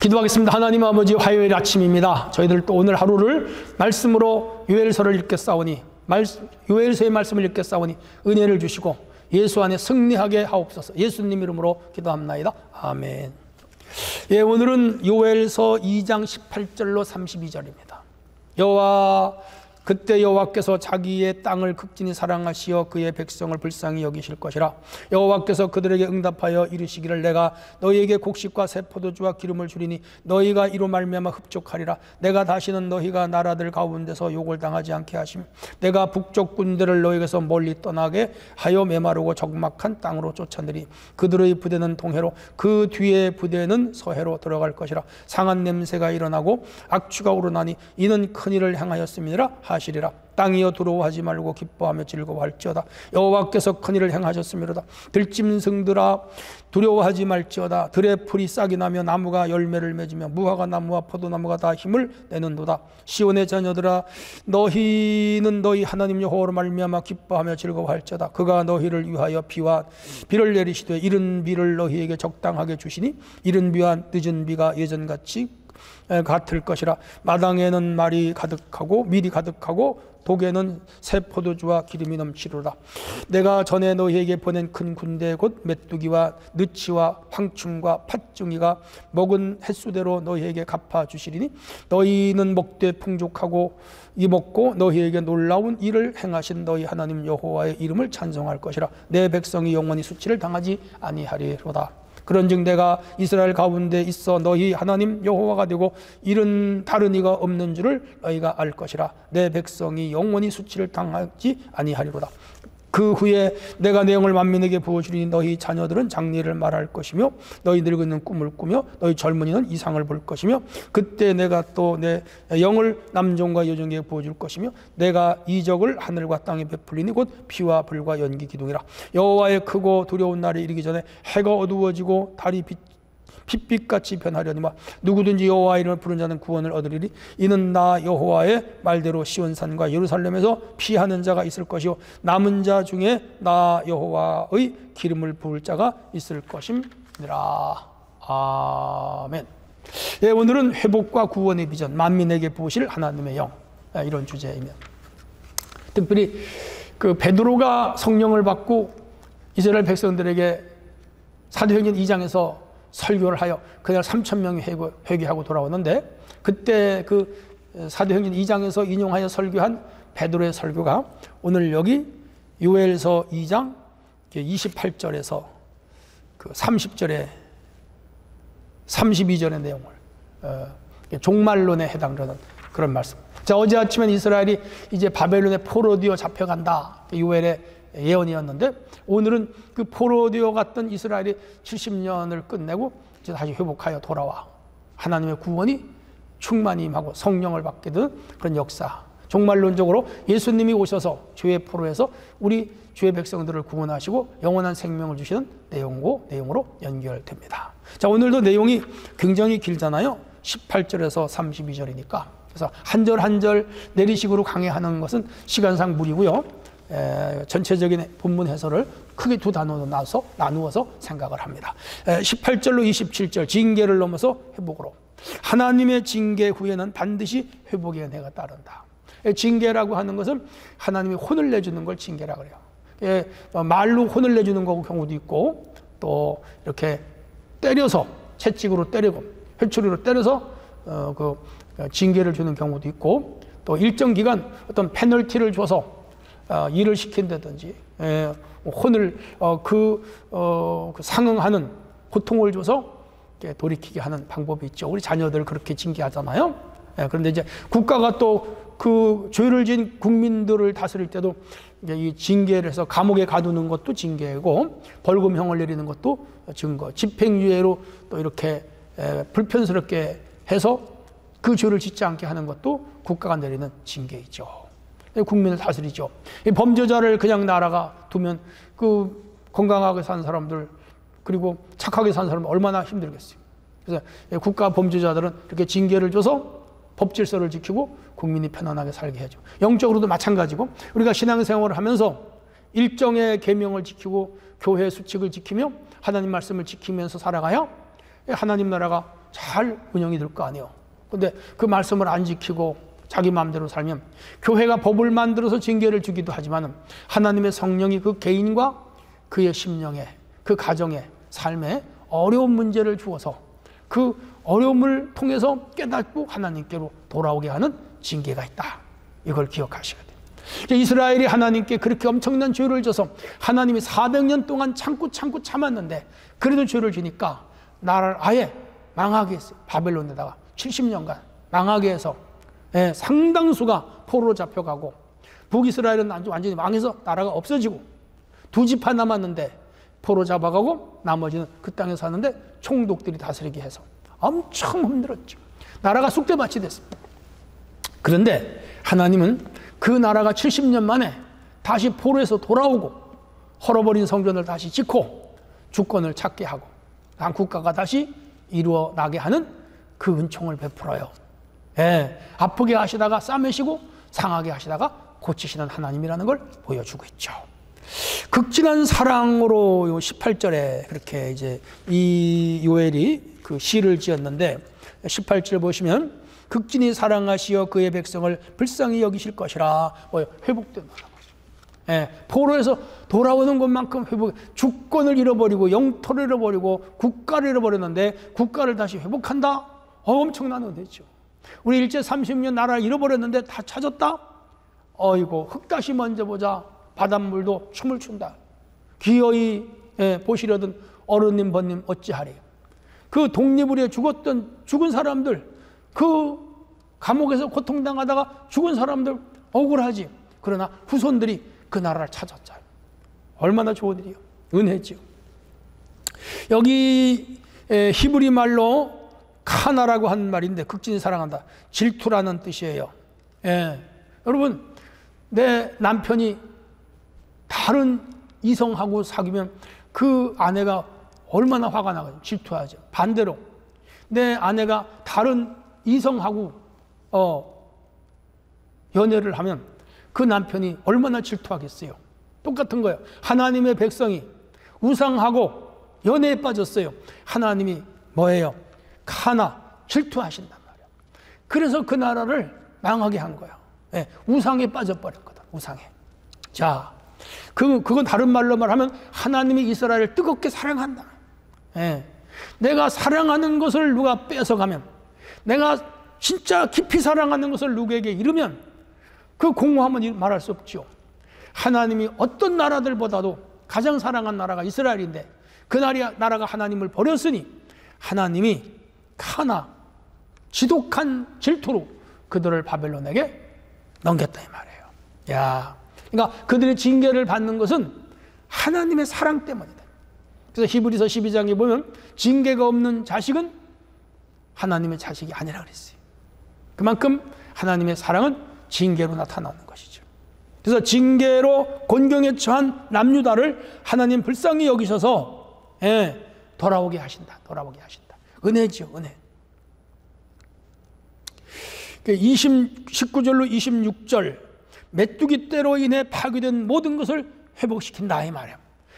기도하겠습니다. 하나님 아버지, 화요일 아침입니다. 저희들 또 오늘 하루를 말씀으로 요엘서를 읽겠사오니, 요엘서의 말씀을 읽겠사오니 은혜를 주시고 예수 안에 승리하게 하옵소서. 예수님 이름으로 기도합나이다. 아멘. 예, 오늘은 요엘서 2장 18절로 32절입니다. 그때 여호와께서 자기의 땅을 극진히 사랑하시어 그의 백성을 불쌍히 여기실 것이라. 여호와께서 그들에게 응답하여 이르시기를, 내가 너희에게 곡식과 새 포도주와 기름을 주리니 너희가 이로 말미암아 흡족하리라. 내가 다시는 너희가 나라들 가운데서 욕을 당하지 않게 하시며, 내가 북쪽 군대를 너희에게서 멀리 떠나게 하여 메마르고 적막한 땅으로 쫓아내리. 그들의 부대는 동해로, 그 뒤에 부대는 서해로 들어갈 것이라. 상한 냄새가 일어나고 악취가 우러나니 이는 큰 일을 행하였음이니라 하시리라. 땅이여 두려워하지 말고 기뻐하며 즐거워할지어다. 여호와께서 큰 일을 행하셨음이로다. 들짐승들아 두려워하지 말지어다. 들의 풀이 싹이 나며 나무가 열매를 맺으며 무화과 나무와 포도나무가 다 힘을 내는도다. 시온의 자녀들아 너희는 너희 하나님 여호와로 말미암아 기뻐하며 즐거워할지어다. 그가 너희를 위하여 비를 내리시되 이른 비를 너희에게 적당하게 주시니 이른 비와 늦은 비가 예전같이 같을 것이라. 마당에는 밀이 가득하고 독에는 새 포도주와 기름이 넘치리라. 내가 전에 너희에게 보낸 큰 군대 곧 메뚜기와 느치와 황충과 팥중이가 먹은 횟수대로 너희에게 갚아주시리니 너희는 먹되 풍족하고 이먹고 너희에게 놀라운 일을 행하신 너희 하나님 여호와의 이름을 찬송할 것이라. 내 백성이 영원히 수치를 당하지 아니하리로다. 그런즉 내가 이스라엘 가운데 있어 너희 하나님 여호와가 되고 이른 다른 이가 없는 줄을 너희가 알 것이라. 내 백성이 영원히 수치를 당하지 아니하리로다. 그 후에 내가 내 영을 만민에게 부어주리니 너희 자녀들은 장래를 말할 것이며 너희 늙은이는 꿈을 꾸며 너희 젊은이는 이상을 볼 것이며 그때 내가 또 내 영을 남종과 여종에게 부어줄 것이며 내가 이적을 하늘과 땅에 베풀리니 곧 피와 불과 연기 기둥이라. 여호와의 크고 두려운 날이 이르기 전에 해가 어두워지고 달이 핏빛같이 변하려니와 누구든지 여호와의 이름을 부르는 자는 구원을 얻으리니 이는 나 여호와의 말대로 시온산과 예루살렘에서 피하는 자가 있을 것이요 남은 자 중에 나 여호와의 기름을 부을 자가 있을 것임이라. 아멘. 예, 오늘은 회복과 구원의 비전, 만민에게 부으실 하나님의 영, 이런 주제이며, 특별히 그 베드로가 성령을 받고 이스라엘 백성들에게 사도행전 2장에서 설교를 하여 그날 3,000명이 회개하고 돌아오는데, 그때 그 사도행전 2장에서 인용하여 설교한 베드로의 설교가 오늘 여기 요엘서 2장 28절에서 그 30절에 32절의 내용을 종말론에 해당되는 그런 말씀. 자, 어제 아침엔 이스라엘이 이제 바벨론의 포로되어 잡혀간다, 요엘의 예언이었는데, 오늘은 그 포로되어 갔던 이스라엘이 70년을 끝내고 이제 다시 회복하여 돌아와 하나님의 구원이 충만히 임하고 성령을 받게 되는 그런 역사. 종말론적으로 예수님이 오셔서 죄의 포로에서 우리 죄의 백성들을 구원하시고 영원한 생명을 주시는 내용으로 연결됩니다. 자, 오늘도 내용이 굉장히 길잖아요. 18절에서 32절이니까. 그래서 한 절 한 절 내리식으로 강해하는 것은 시간상 무리고요. 전체적인 본문 해설을 크게 두 단어로 나누어서 생각을 합니다. 18절로 27절, 징계를 넘어서 회복으로. 하나님의 징계 후에는 반드시 회복의 은혜가 따른다. 징계라고 하는 것은 하나님이 혼을 내주는 걸 징계라고 그래요. 말로 혼을 내주는 경우도 있고, 또 이렇게 때려서, 채찍으로 때리고 회초리로 때려서 그 징계를 주는 경우도 있고, 또 일정 기간 어떤 페널티를 줘서 일을 시킨다든지, 혼을 상응하는 고통을 줘서 돌이키게 하는 방법이 있죠. 우리 자녀들 그렇게 징계하잖아요. 그런데 이제 국가가 또 그 죄를 지은 국민들을 다스릴 때도 이제 이 징계를 해서 감옥에 가두는 것도 징계고, 벌금형을 내리는 것도 증거, 집행유예로 또 이렇게 불편스럽게 해서 그 죄를 짓지 않게 하는 것도 국가가 내리는 징계이죠. 국민을 다스리죠. 이 범죄자를 그냥 나라가 두면 그 건강하게 사는 사람들, 그리고 착하게 사는 사람은 얼마나 힘들겠어요. 그래서 국가 범죄자들은 이렇게 징계를 줘서 법 질서를 지키고 국민이 편안하게 살게 해줘. 영적으로도 마찬가지고, 우리가 신앙생활을 하면서 일정의 계명을 지키고 교회 수칙을 지키며 하나님 말씀을 지키면서 살아가야 하나님 나라가 잘 운영이 될 거 아니에요. 근데 그 말씀을 안 지키고 자기 마음대로 살면 교회가 법을 만들어서 징계를 주기도 하지만 하나님의 성령이 그 개인과 그의 심령에, 그 가정에, 삶에 어려운 문제를 주어서 그 어려움을 통해서 깨닫고 하나님께로 돌아오게 하는 징계가 있다. 이걸 기억하셔야 돼요. 이스라엘이 하나님께 그렇게 엄청난 죄를 져서 하나님이 400년 동안 참고 참았는데 그래도 죄를 지니까 나라를 아예 망하게 했어요. 바벨론에다가 70년간 망하게 해서 상당수가 포로로 잡혀가고 북이스라엘은 완전히 망해서 나라가 없어지고 두 지파 남았는데 포로 잡아가고 나머지는 그 땅에 사는데 총독들이 다스리게 해서 엄청 힘들었죠. 나라가 쑥대밭이 됐습니다. 그런데 하나님은 그 나라가 70년 만에 다시 포로에서 돌아오고 헐어버린 성전을 다시 짓고 주권을 찾게 하고 한 국가가 다시 이루어나게 하는 그 은총을 베풀어요. 아프게 하시다가 싸매시고 상하게 하시다가 고치시는 하나님이라는 걸 보여주고 있죠. 극진한 사랑으로 18절에 그렇게 이제 이 요엘이 그 시를 지었는데 18절 보시면 극진히 사랑하시어 그의 백성을 불쌍히 여기실 것이라. 회복된 나라. 포로에서 돌아오는 것만큼 회복, 주권을 잃어버리고 영토를 잃어버리고 국가를 잃어버렸는데 국가를 다시 회복한다? 엄청난 은혜죠. 우리 일제 30년 나라를 잃어버렸는데 다 찾았다? 어이고 흙다시 만져보자. 바닷물도 춤을 춘다. 기어이 보시려던 어른님 번님 어찌하리. 그 독립을 위해 죽은 사람들, 그 감옥에서 고통당하다가 죽은 사람들 억울하지. 그러나 후손들이 그 나라를 찾았잖아요. 얼마나 좋은 일이요. 은혜지요. 여기 히브리 말로 카나라고 하는 말인데 극진히 사랑한다. 질투라는 뜻이에요. 여러분, 내 남편이 다른 이성하고 사귀면 그 아내가 얼마나 화가 나거든요. 질투하죠. 반대로 내 아내가 다른 이성하고 연애를 하면 그 남편이 얼마나 질투하겠어요. 똑같은 거예요. 하나님의 백성이 우상하고 연애에 빠졌어요. 하나님이 뭐예요? 카나, 질투하신단 말이에요. 그래서 그 나라를 망하게 한 거예요. 우상에 빠져버렸거든. 우상에. 자, 그건 다른 말로 말하면 하나님이 이스라엘을 뜨겁게 사랑한다. 내가 사랑하는 것을 누가 뺏어가면, 내가 진짜 깊이 사랑하는 것을 누구에게 이르면 그 공허함은 말할 수 없죠. 하나님이 어떤 나라들보다도 가장 사랑한 나라가 이스라엘인데 그 나라가 하나님을 버렸으니 하나님이 카나, 지독한 질투로 그들을 바벨론에게 넘겼다 이 말이에요. 야, 그러니까 그들의 징계를 받는 것은 하나님의 사랑 때문이다. 그래서 히브리서 12장에 보면 징계가 없는 자식은 하나님의 자식이 아니라 그랬어요. 그만큼 하나님의 사랑은 징계로 나타나는 것이죠. 그래서 징계로 곤경에 처한 남유다를 하나님 불쌍히 여기셔서 돌아오게 하신다. 돌아오게 하신다. 은혜지요, 은혜. 19절로 26절 메뚜기 떼로 인해 파괴된 모든 것을 회복시킨다 이 말이에요.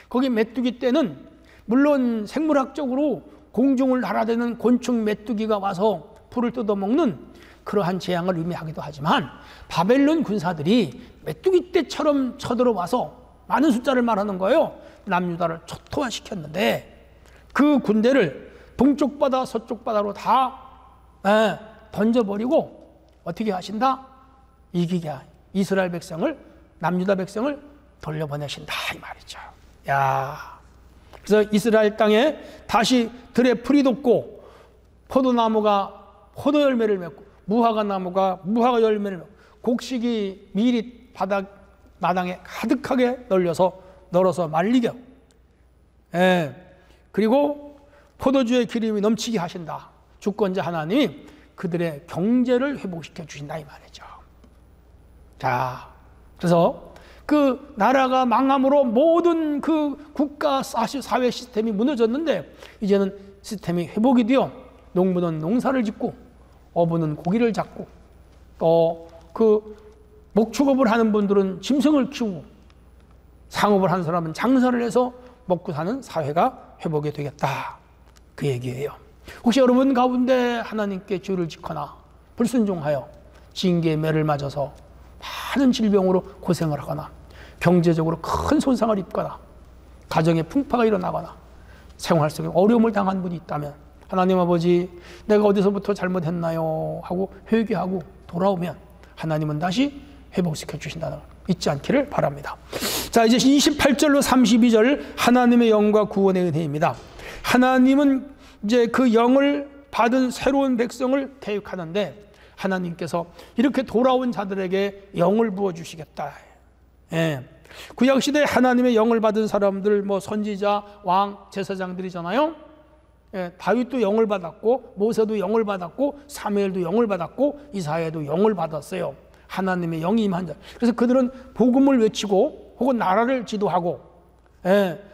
거기 메뚜기 떼는 물론 생물학적으로 공중을 날아다니는 곤충 메뚜기가 와서 풀을 뜯어먹는 그러한 재앙을 의미하기도 하지만 바벨론 군사들이 메뚜기 떼처럼 쳐들어와서 많은 숫자를 말하는 거예요. 남유다를 초토화시켰는데 그 군대를 동쪽 바다 서쪽 바다로 다 던져버리고 어떻게 하신다? 이기게 이스라엘 백성을, 남유다 백성을 돌려보내신다 이 말이죠. 야, 그래서 이스라엘 땅에 다시 들에 풀이 돋고 포도나무가 포도 열매를 맺고 무화과 나무가 무화과 열매를 맺고 곡식이 밀이 마당에 가득하게 널어서 말리게. 그리고 포도주의 기름이 넘치게 하신다. 주권자 하나님이 그들의 경제를 회복시켜 주신다 이 말이죠. 자, 그래서 그 나라가 망함으로 모든 그 국가 사회 시스템이 무너졌는데 이제는 시스템이 회복이 되어 농부는 농사를 짓고 어부는 고기를 잡고 또 그 목축업을 하는 분들은 짐승을 키우고 상업을 하는 사람은 장사를 해서 먹고 사는 사회가 회복이 되겠다. 그 얘기예요. 혹시 여러분 가운데 하나님께 죄를 짓거나 불순종하여 징계의 매를 맞아서 많은 질병으로 고생을 하거나 경제적으로 큰 손상을 입거나 가정에 풍파가 일어나거나 생활 속에 어려움을 당한 분이 있다면 하나님 아버지, 내가 어디서부터 잘못했나요? 하고 회개하고 돌아오면 하나님은 다시 회복시켜 주신다는 걸 잊지 않기를 바랍니다. 자, 이제 28절로 32절 하나님의 영과 구원의 은혜입니다. 하나님은 이제 그 영을 받은 새로운 백성을 계획하는데 하나님께서 이렇게 돌아온 자들에게 영을 부어주시겠다. 예. 구약시대에 하나님의 영을 받은 사람들, 뭐 선지자, 왕, 제사장들이잖아요. 예, 다윗도 영을 받았고 모세도 영을 받았고 사무엘도 영을 받았고 이사야도 영을 받았어요. 하나님의 영이 임한 자. 그래서 그들은 복음을 외치고 혹은 나라를 지도하고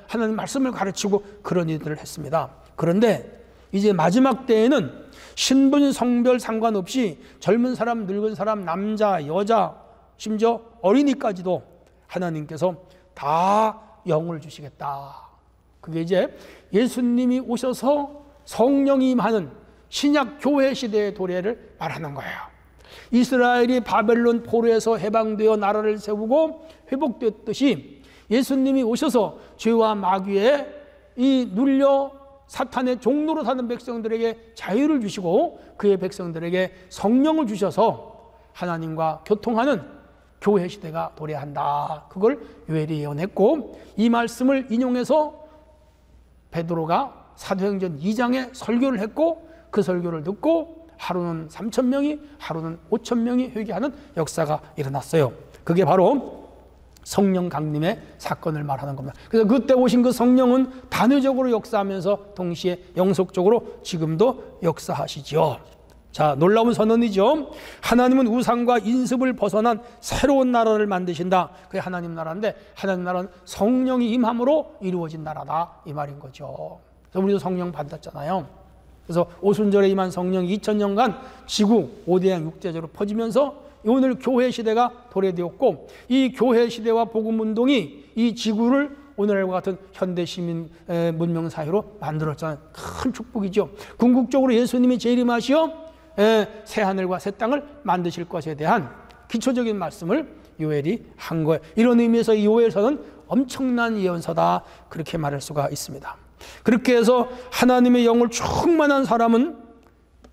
하나님 말씀을 가르치고 그런 일들을 했습니다. 그런데 이제 마지막 때에는 신분 성별 상관없이 젊은 사람, 늙은 사람, 남자, 여자, 심지어 어린이까지도 하나님께서 다 영을 주시겠다. 그게 이제 예수님이 오셔서 성령이 임하는 신약 교회 시대의 도래를 말하는 거예요. 이스라엘이 바벨론 포로에서 해방되어 나라를 세우고 회복됐듯이 예수님이 오셔서 죄와 마귀에 이 눌려 사탄의 종로로 사는 백성들에게 자유를 주시고 그의 백성들에게 성령을 주셔서 하나님과 교통하는 교회 시대가 도래한다. 그걸 요엘이 예언했고 이 말씀을 인용해서 베드로가 사도행전 2장에 설교를 했고 그 설교를 듣고 하루는 3,000명이 하루는 5,000명이 회개하는 역사가 일어났어요. 그게 바로 성령 강림의 사건을 말하는 겁니다. 그래서 그때 오신 그 성령은 단회적으로 역사하면서 동시에 영속적으로 지금도 역사하시죠. 자, 놀라운 선언이죠. 하나님은 우상과 인습을 벗어난 새로운 나라를 만드신다. 그게 하나님 나라인데 하나님 나라는 성령이 임함으로 이루어진 나라다 이 말인 거죠. 그래서 우리도 성령 받았잖아요. 그래서 오순절에 임한 성령이 2000년간 지구 5대양 6대제로 퍼지면서 오늘 교회 시대가 도래되었고 이 교회 시대와 복음운동이 이 지구를 오늘과 같은 현대시민 문명 사회로 만들었잖아요. 큰 축복이죠. 궁극적으로 예수님이 재림하시어 새 하늘과 새 땅을 만드실 것에 대한 기초적인 말씀을 요엘이 한 거예요. 이런 의미에서 이 요엘서는 엄청난 예언서다 그렇게 말할 수가 있습니다. 그렇게 해서 하나님의 영을 충만한 사람은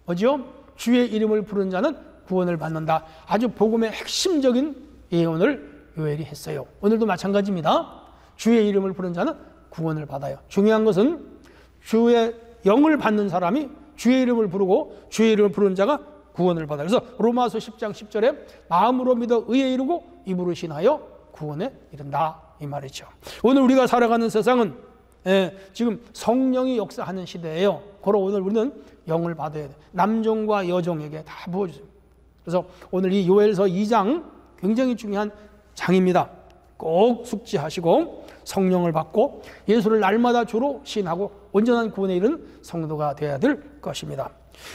뭐죠? 주의 이름을 부르는 자는 구원을 받는다. 아주 복음의 핵심적인 예언을 요엘이 했어요. 오늘도 마찬가지입니다. 주의 이름을 부르는 자는 구원을 받아요. 중요한 것은 주의 영을 받는 사람이 주의 이름을 부르고 주의 이름을 부르는 자가 구원을 받아요. 그래서 로마서 10장 10절에 마음으로 믿어 의에 이르고 입으로 신하여 구원에 이른다 이 말이죠. 오늘 우리가 살아가는 세상은 지금 성령이 역사하는 시대예요. 그러 오늘 우리는 영을 받아야 돼. 남종과 여종에게 다 부어주세요. 그래서 오늘 이 요엘서 2장 굉장히 중요한 장입니다. 꼭 숙지하시고 성령을 받고 예수를 날마다 주로 시인하고 온전한 구원에 이르는 성도가 되어야 될 것입니다.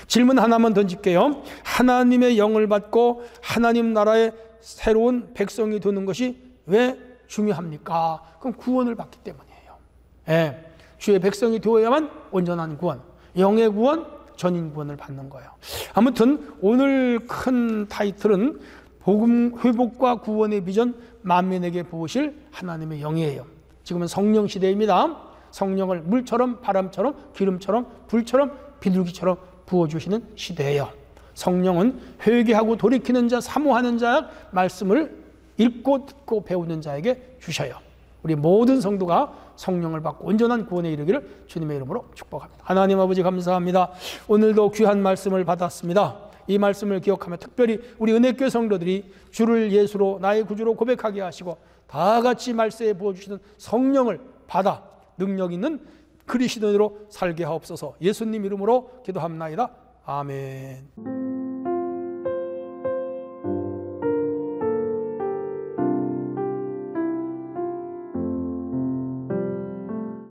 질문 하나만 던질게요. 하나님의 영을 받고 하나님 나라의 새로운 백성이 되는 것이 왜 중요합니까? 그럼 구원을 받기 때문이에요. 주의 백성이 되어야만 온전한 구원, 영의 구원, 전인 구원을 받는 거예요. 아무튼 오늘 큰 타이틀은 복음 회복과 구원의 비전 만민에게 부으실 하나님의 영이에요. 지금은 성령 시대입니다. 성령을 물처럼 바람처럼 기름처럼 불처럼 비둘기처럼 부어주시는 시대예요. 성령은 회개하고 돌이키는 자, 사모하는 자 말씀을 읽고 듣고 배우는 자에게 주셔요. 우리 모든 성도가 성령을 받고 온전한 구원에 이르기를 주님의 이름으로 축복합니다. 하나님 아버지 감사합니다. 오늘도 귀한 말씀을 받았습니다. 이 말씀을 기억하며 특별히 우리 은혜교회 성도들이 주를 예수로 나의 구주로 고백하게 하시고 다 같이 말세에 부어주시는 성령을 받아 능력 있는 그리스도인으로 살게 하옵소서. 예수님 이름으로 기도합나이다. 아멘.